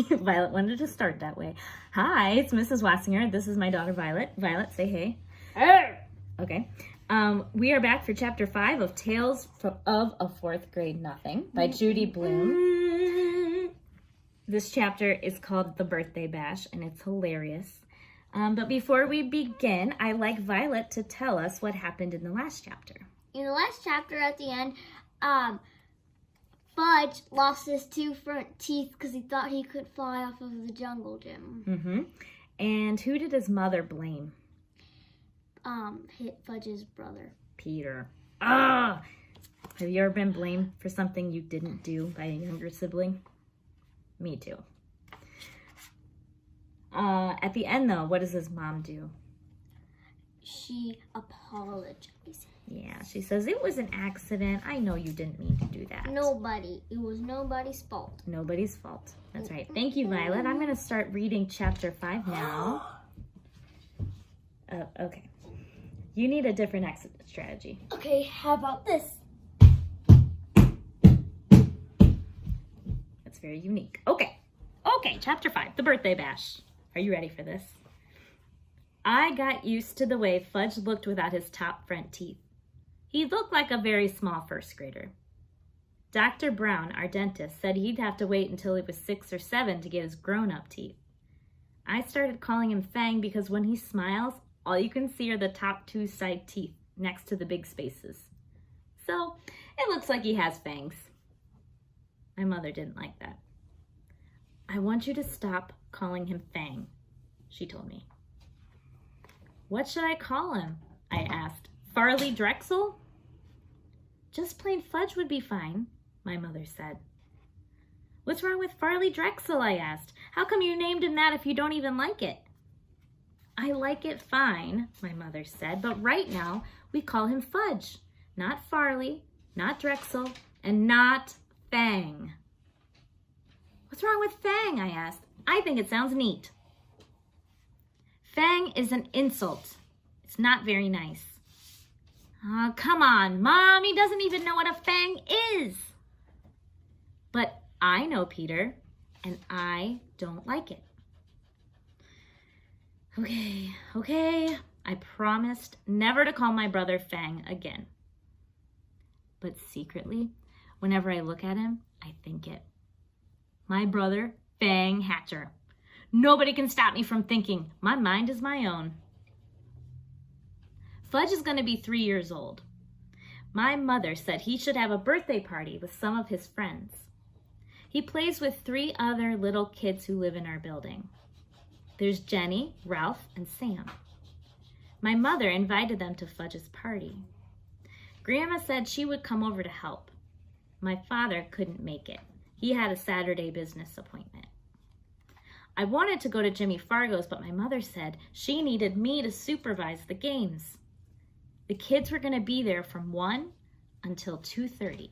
Violet wanted to start that way. Hi, it's Mrs. Wassinger. This is my daughter, Violet. Violet, say hey. Hey. Okay. We are back for chapter 5 of Tales of a Fourth Grade Nothing by Judy Blume. This chapter is called The Birthday Bash, and it's hilarious. But before we begin, I'd like Violet to tell us what happened in the last chapter. In the last chapter at the end, Fudge lost his 2 front teeth because he thought he could fly off of the jungle gym. Mm-hmm. And who did his mother blame? Hit Fudge's brother. Peter. Ah! Have you ever been blamed for something you didn't do by a younger sibling? Me too. At the end, though, what does his mom do? She apologized. Yeah, she says, it was an accident. I know you didn't mean to do that. It was nobody's fault. Nobody's fault. That's right. Thank you, Violet. I'm going to start reading chapter 5 now. Okay. You need a different exit strategy. Okay, how about this? That's very unique. Okay, chapter 5, The Birthday Bash. Are you ready for this? I got used to the way Fudge looked without his top front teeth. He looked like a very small first grader. Dr. Brown, our dentist, said he'd have to wait until he was 6 or 7 to get his grown-up teeth. I started calling him Fang because when he smiles, all you can see are the top 2 side teeth next to the big spaces. So, it looks like he has fangs. My mother didn't like that. I want you to stop calling him Fang, she told me. What should I call him? I asked. Farley Drexel? Just plain Fudge would be fine, my mother said. What's wrong with Farley Drexel? I asked. How come you named him that if you don't even like it? I like it fine, my mother said, but right now we call him Fudge. Not Farley, not Drexel, and not Fang. What's wrong with Fang? I asked. I think it sounds neat. Fang is an insult. It's not very nice. Oh, come on, Mom. He doesn't even know what a fang is. But I know, Peter, and I don't like it. Okay. I promised never to call my brother Fang again. But secretly, whenever I look at him, I think it. My brother, Fang Hatcher. Nobody can stop me from thinking. My mind is my own. Fudge is going to be 3 years old. My mother said he should have a birthday party with some of his friends. He plays with 3 other little kids who live in our building. There's Jenny, Ralph, and Sam. My mother invited them to Fudge's party. Grandma said she would come over to help. My father couldn't make it. He had a Saturday business appointment. I wanted to go to Jimmy Fargo's, but my mother said she needed me to supervise the games. The kids were going to be there from 1 until 2:30.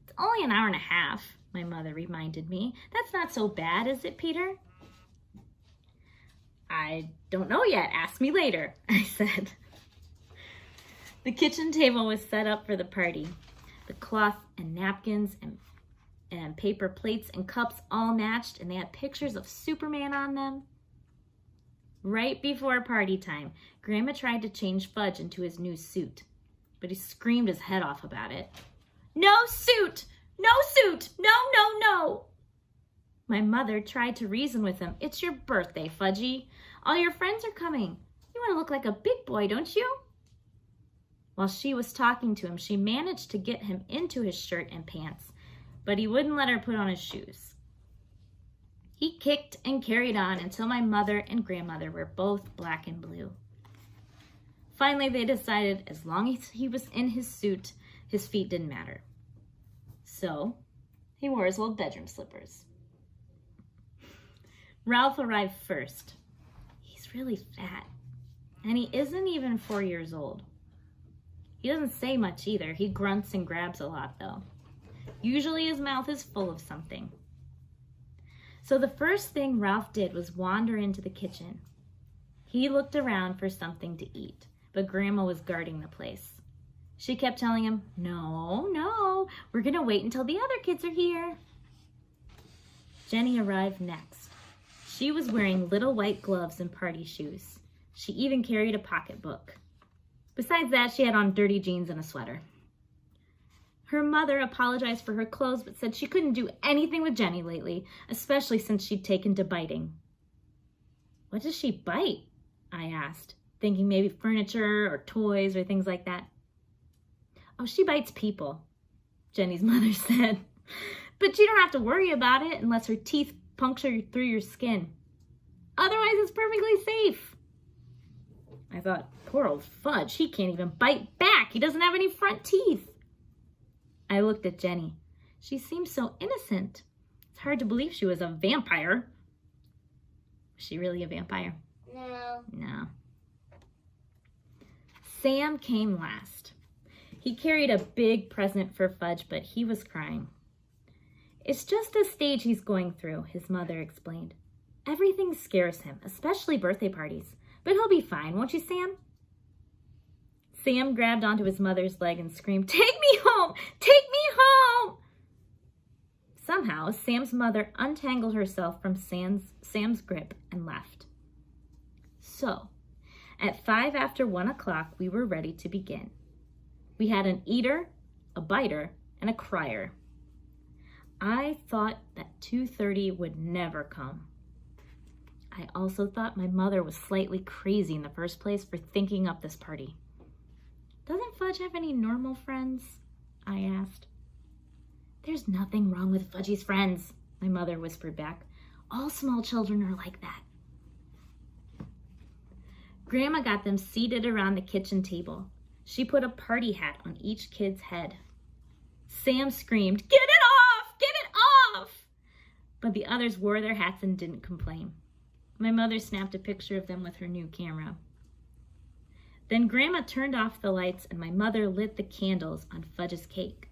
It's only an hour and a half, my mother reminded me. That's not so bad, is it, Peter? I don't know yet. Ask me later, I said. The kitchen table was set up for the party. The cloth and napkins and paper plates and cups all matched, and they had pictures of Superman on them. Right before party time, Grandma tried to change Fudge into his new suit, but he screamed his head off about it. No suit! No suit! No! My mother tried to reason with him. It's your birthday, Fudgy. All your friends are coming. You want to look like a big boy, don't you? While she was talking to him, she managed to get him into his shirt and pants, but he wouldn't let her put on his shoes. He kicked and carried on until my mother and grandmother were both black and blue. Finally, they decided as long as he was in his suit, his feet didn't matter. So, he wore his old bedroom slippers. Ralph arrived first. He's really fat, and he isn't even 4 years old. He doesn't say much either. He grunts and grabs a lot, though. Usually his mouth is full of something. So the first thing Ralph did was wander into the kitchen. He looked around for something to eat, but Grandma was guarding the place. She kept telling him, no, we're going to wait until the other kids are here. Jenny arrived next. She was wearing little white gloves and party shoes. She even carried a pocketbook. Besides that, she had on dirty jeans and a sweater. Her mother apologized for her clothes, but said she couldn't do anything with Jenny lately, especially since she'd taken to biting. What does she bite? I asked, thinking maybe furniture or toys or things like that. Oh, she bites people, Jenny's mother said. But you don't have to worry about it unless her teeth puncture through your skin. Otherwise, it's perfectly safe. I thought, poor old Fudge, he can't even bite back. He doesn't have any front teeth. I looked at Jenny. She seemed so innocent. It's hard to believe she was a vampire. Was she really a vampire? No. Sam came last. He carried a big present for Fudge, but he was crying. It's just a stage he's going through, his mother explained. Everything scares him, especially birthday parties. But he'll be fine, won't you, Sam? Sam grabbed onto his mother's leg and screamed, "Take me home! Take me home!" Somehow, Sam's mother untangled herself from Sam's grip and left. So, at 5 after 1 o'clock, we were ready to begin. We had an eater, a biter, and a crier. I thought that 2:30 would never come. I also thought my mother was slightly crazy in the first place for thinking up this party. Doesn't Fudge have any normal friends? I asked. There's nothing wrong with Fudgy's friends, my mother whispered back. All small children are like that. Grandma got them seated around the kitchen table. She put a party hat on each kid's head. Sam screamed, "Get it off! Get it off!" But the others wore their hats and didn't complain. My mother snapped a picture of them with her new camera. Then Grandma turned off the lights and my mother lit the candles on Fudge's cake.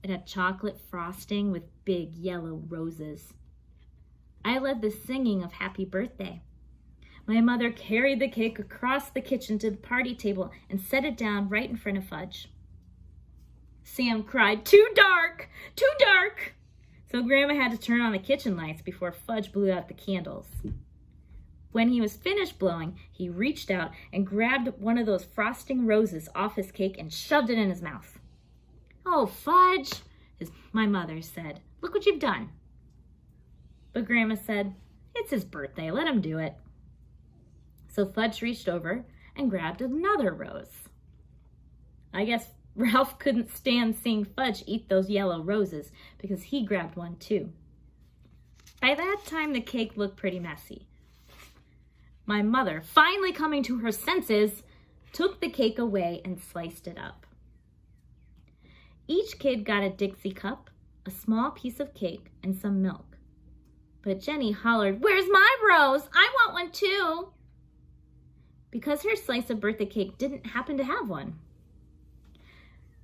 It had chocolate frosting with big yellow roses. I led the singing of Happy Birthday. My mother carried the cake across the kitchen to the party table and set it down right in front of Fudge. Sam cried, "Too dark! Too dark!" So Grandma had to turn on the kitchen lights before Fudge blew out the candles. When he was finished blowing, he reached out and grabbed one of those frosting roses off his cake and shoved it in his mouth. "Oh, Fudge," my mother said, "look what you've done." But Grandma said, "It's his birthday, let him do it." So Fudge reached over and grabbed another rose. I guess Ralph couldn't stand seeing Fudge eat those yellow roses because he grabbed one too. By that time, the cake looked pretty messy. My mother, finally coming to her senses, took the cake away and sliced it up. Each kid got a Dixie cup, a small piece of cake, and some milk. But Jenny hollered, "Where's my rose? I want one too!" Because her slice of birthday cake didn't happen to have one.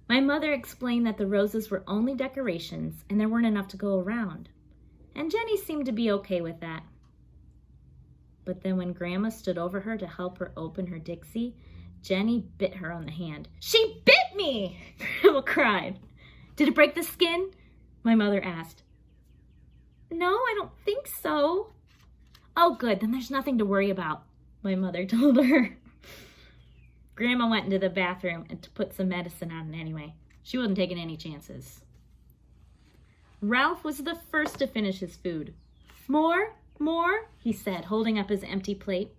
My mother explained that the roses were only decorations and there weren't enough to go around. And Jenny seemed to be okay with that. But then when Grandma stood over her to help her open her Dixie, Jenny bit her on the hand. "She bit me!" Grandma cried. "Did it break the skin?" my mother asked. "No, I don't think so." "Oh, good, then there's nothing to worry about," my mother told her. Grandma went into the bathroom and to put some medicine on it anyway. She wasn't taking any chances. Ralph was the first to finish his food. More, he said, holding up his empty plate.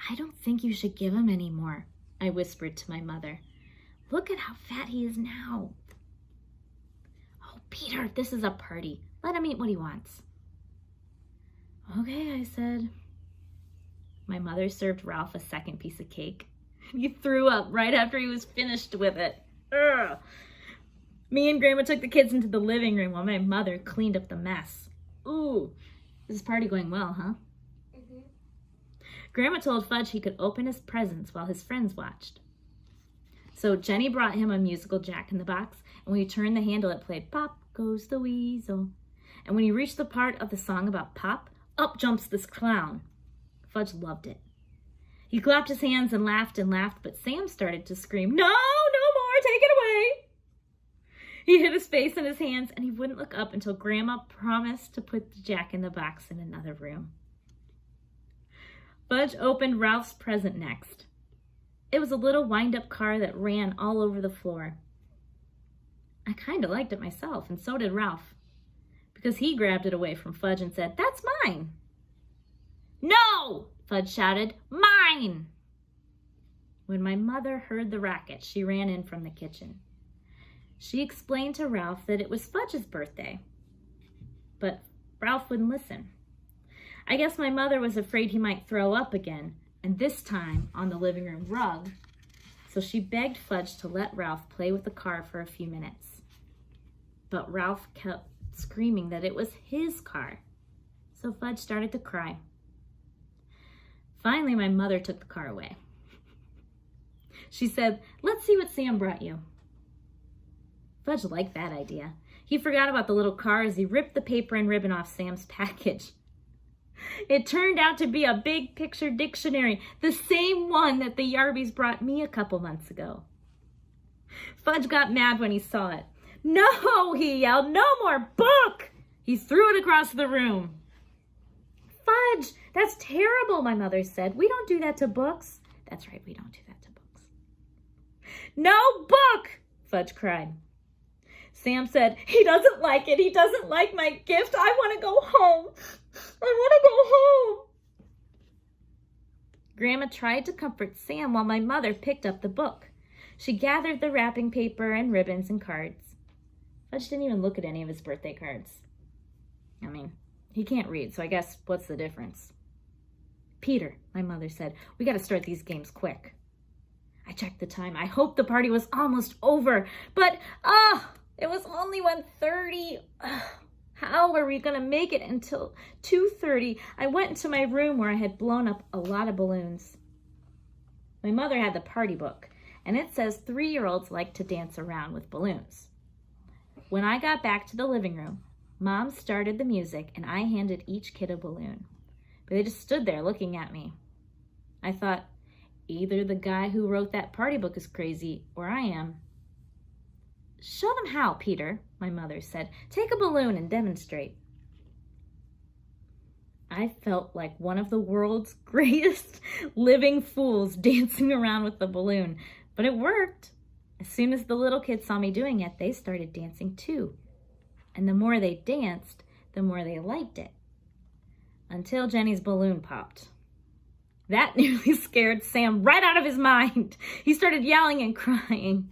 "I don't think you should give him any more," I whispered to my mother. "Look at how fat he is now." "Oh, Peter, this is a party. Let him eat what he wants." "Okay," I said. My mother served Ralph a second piece of cake. He threw up right after he was finished with it. Ugh. Me and Grandma took the kids into the living room while my mother cleaned up the mess. Ooh, this is party going well, huh? Mm-hmm. Grandma told Fudge he could open his presents while his friends watched. So Jenny brought him a musical Jack-in-the-Box, and when he turned the handle, it played "Pop Goes the Weasel." And when he reached the part of the song about Pop, up jumps this clown. Fudge loved it. He clapped his hands and laughed, but Sam started to scream, "No, no more, take it away." He hid his face in his hands, and he wouldn't look up until Grandma promised to put the Jack-in-the-Box in another room. Fudge opened Ralph's present next. It was a little wind-up car that ran all over the floor. I kind of liked it myself, and so did Ralph, because he grabbed it away from Fudge and said, "That's mine." "No!" Fudge shouted. "Mine!" When my mother heard the racket, she ran in from the kitchen. She explained to Ralph that it was Fudge's birthday, but Ralph wouldn't listen. I guess my mother was afraid he might throw up again, and this time on the living room rug, so she begged Fudge to let Ralph play with the car for a few minutes. But Ralph kept screaming that it was his car, so Fudge started to cry. Finally, my mother took the car away. She said, "Let's see what Sam brought you." Fudge liked that idea. He forgot about the little car as he ripped the paper and ribbon off Sam's package. It turned out to be a big picture dictionary, the same one that the Yarbys brought me a couple months ago. Fudge got mad when he saw it. "No!" he yelled. "No more book!" He threw it across the room. "Fudge, that's terrible," my mother said. "We don't do that to books." "That's right, we don't do that to books." "No book!" Fudge cried. Sam said, "He doesn't like it. He doesn't like my gift. I want to go home. I want to go home." Grandma tried to comfort Sam while my mother picked up the book. She gathered the wrapping paper and ribbons and cards. Fudge didn't even look at any of his birthday cards. I mean, he can't read, so I guess what's the difference? "Peter," my mother said, "we got to start these games quick." I checked the time. I hoped the party was almost over, but it was only 1:30. How are we going to make it until 2:30? I went into my room where I had blown up a lot of balloons. My mother had the party book, and it says 3-year-olds like to dance around with balloons. When I got back to the living room, Mom started the music, and I handed each kid a balloon. But they just stood there looking at me. I thought, either the guy who wrote that party book is crazy, or I am. "Show them how, Peter," my mother said. "Take a balloon and demonstrate." I felt like one of the world's greatest living fools dancing around with the balloon, but it worked. As soon as the little kids saw me doing it, they started dancing too. And the more they danced, the more they liked it. Until Jenny's balloon popped. That nearly scared Sam right out of his mind. He started yelling and crying.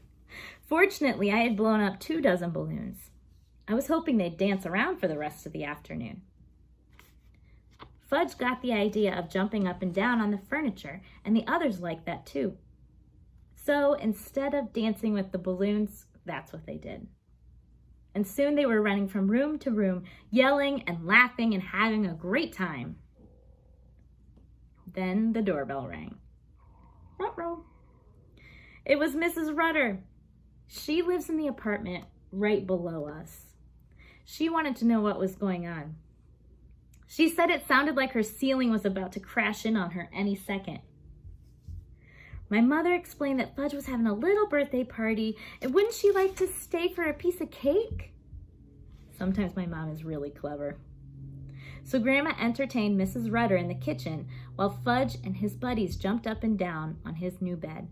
Fortunately, I had blown up 24 balloons. I was hoping they'd dance around for the rest of the afternoon. Fudge got the idea of jumping up and down on the furniture, and the others liked that too. So instead of dancing with the balloons, that's what they did. And soon they were running from room to room, yelling and laughing and having a great time. Then the doorbell rang. Ruh-roh. It was Mrs. Rudder. She lives in the apartment right below us. She wanted to know what was going on. She said it sounded like her ceiling was about to crash in on her any second. My mother explained that Fudge was having a little birthday party, and wouldn't she like to stay for a piece of cake? Sometimes my mom is really clever. So Grandma entertained Mrs. Rudder in the kitchen while Fudge and his buddies jumped up and down on his new bed.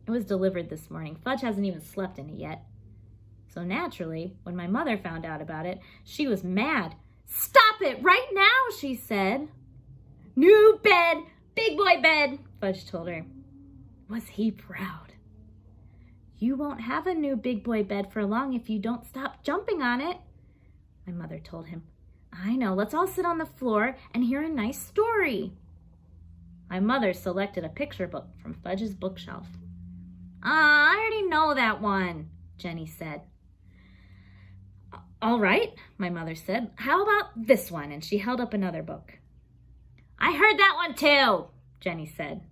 It was delivered this morning. Fudge hasn't even slept in it yet. So naturally, when my mother found out about it, she was mad. "Stop it right now," she said. "New bed, big boy bed," Fudge told her. Was he proud? "You won't have a new big boy bed for long if you don't stop jumping on it," my mother told him. "I know, let's all sit on the floor and hear a nice story." My mother selected a picture book from Fudge's bookshelf. I already know that one," Jenny said. "All right," my mother said. "How about this one?" And she held up another book. "I heard that one too," Jenny said.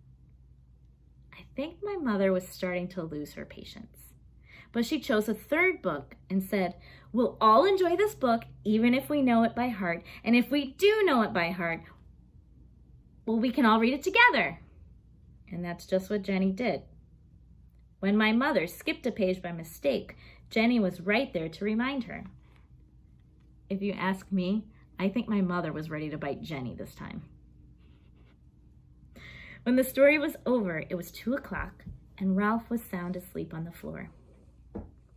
I think my mother was starting to lose her patience. But she chose a third book and said, "We'll all enjoy this book even if we know it by heart. And if we do know it by heart, well, we can all read it together." And that's just what Jenny did. When my mother skipped a page by mistake, Jenny was right there to remind her. If you ask me, I think my mother was ready to bite Jenny this time. When the story was over, it was 2 o'clock, and Ralph was sound asleep on the floor.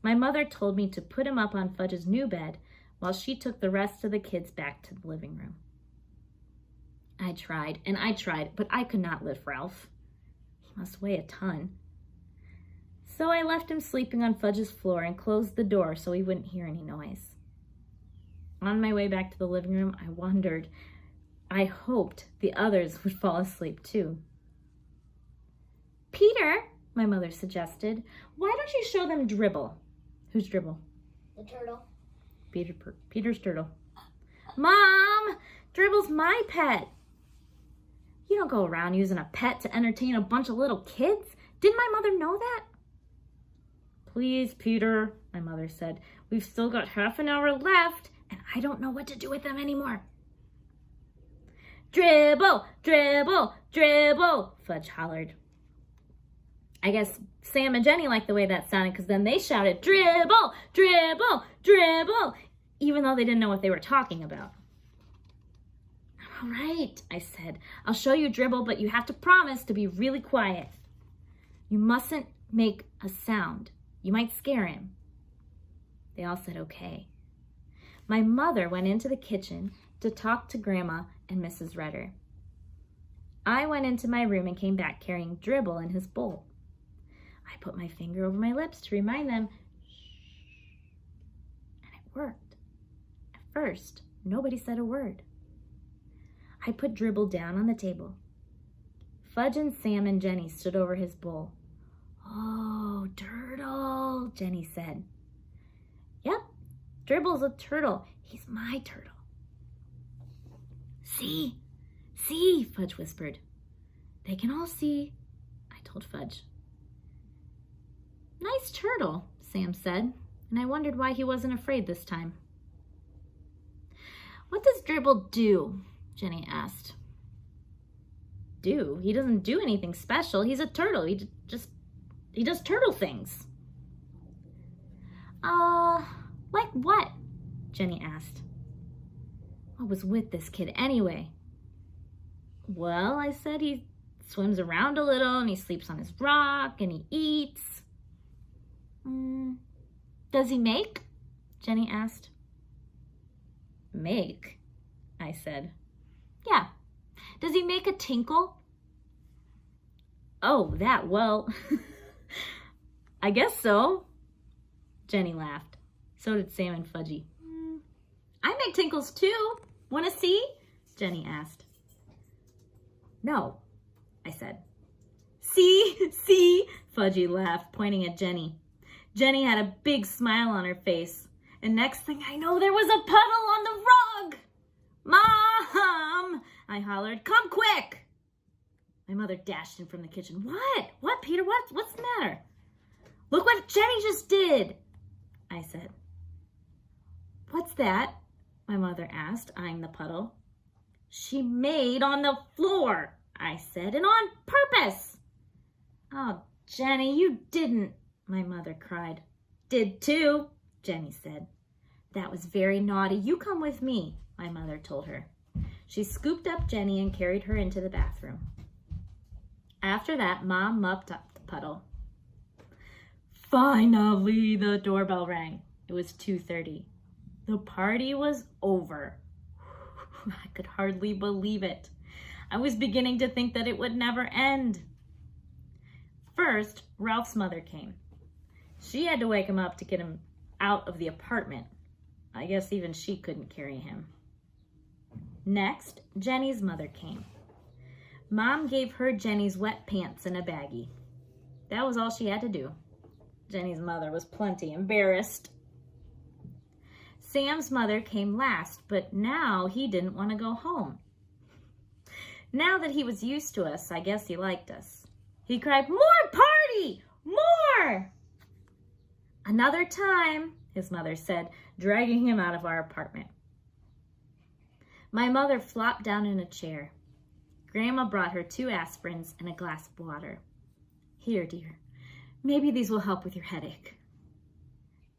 My mother told me to put him up on Fudge's new bed while she took the rest of the kids back to the living room. I tried, but I could not lift Ralph. He must weigh a ton. So I left him sleeping on Fudge's floor and closed the door so he wouldn't hear any noise. On my way back to the living room, I hoped the others would fall asleep too. Peter, my mother suggested, why don't you show them Dribble? Who's Dribble? The turtle. Peter's turtle. Mom, Dribble's my pet. You don't go around using a pet to entertain a bunch of little kids. Didn't my mother know that? Please, Peter, my mother said. We've still got half an hour left, and I don't know what to do with them anymore. Dribble, dribble, dribble, Fudge hollered. I guess Sam and Jenny liked the way that sounded because then they shouted, dribble, dribble, dribble, even though they didn't know what they were talking about. All right, I said, I'll show you Dribble, but you have to promise to be really quiet. You mustn't make a sound. You might scare him. They all said okay. My mother went into the kitchen to talk to Grandma and Mrs. Redder. I went into my room and came back carrying Dribble in his bowl. I put my finger over my lips to remind them, shh, and it worked. At first, nobody said a word. I put Dribble down on the table. Fudge and Sam and Jenny stood over his bowl. Oh, turtle, Jenny said. Yep, Dribble's a turtle. He's my turtle. See, Fudge whispered. They can all see, I told Fudge. Nice turtle, Sam said, and I wondered why he wasn't afraid this time. What does Dribble do? Jenny asked. Do? He doesn't do anything special. He's a turtle. He does turtle things. Like what? Jenny asked. What was with this kid anyway? Well, I said he swims around a little and he sleeps on his rock and he eats. Does he make? Jenny asked. Make? I said. Yeah. Does he make a tinkle? Oh, that, well, I guess so. Jenny laughed. So did Sam and Fudgy. I make tinkles too. Want to see? Jenny asked. No, I said. See, Fudgy laughed, pointing at Jenny. Jenny had a big smile on her face, and next thing I know, there was a puddle on the rug. Mom, I hollered, come quick. My mother dashed in from the kitchen. What, Peter, what's the matter? Look what Jenny just did, I said. What's that? My mother asked, eyeing the puddle. She made on the floor, I said, and on purpose. Oh, Jenny, you didn't, my mother cried. Did too, Jenny said. That was very naughty. You come with me, my mother told her. She scooped up Jenny and carried her into the bathroom. After that, Mom mopped up the puddle. Finally, the doorbell rang. It was 2:30. The party was over. I could hardly believe it. I was beginning to think that it would never end. First, Ralph's mother came. She had to wake him up to get him out of the apartment. I guess even she couldn't carry him. Next, Jenny's mother came. Mom gave her Jenny's wet pants in a baggie. That was all she had to do. Jenny's mother was plenty embarrassed. Sam's mother came last, but now he didn't want to go home. Now that he was used to us, I guess he liked us. He cried, "More party! More!" Another time, his mother said, dragging him out of our apartment. My mother flopped down in a chair. Grandma brought her 2 aspirins and a glass of water. Here, dear, maybe these will help with your headache.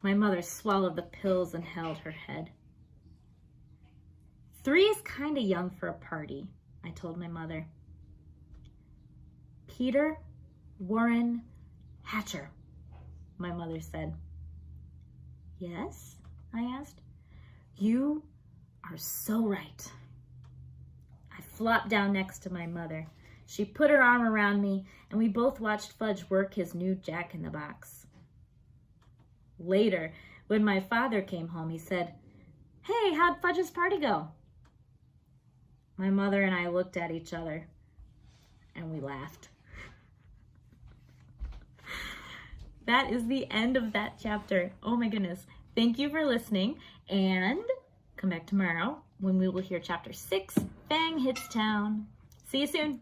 My mother swallowed the pills and held her head. 3 is kind of young for a party, I told my mother. Peter Warren Hatcher, my mother said. Yes, I asked. You are so right. I flopped down next to my mother. She put her arm around me, and we both watched Fudge work his new Jack-in-the-Box. Later, when my father came home, he said, "Hey, how'd Fudge's party go?" My mother and I looked at each other, and we laughed. That is the end of that chapter. Oh my goodness. Thank you for listening, and come back tomorrow when we will hear chapter 6, Fang Hits Town. See you soon.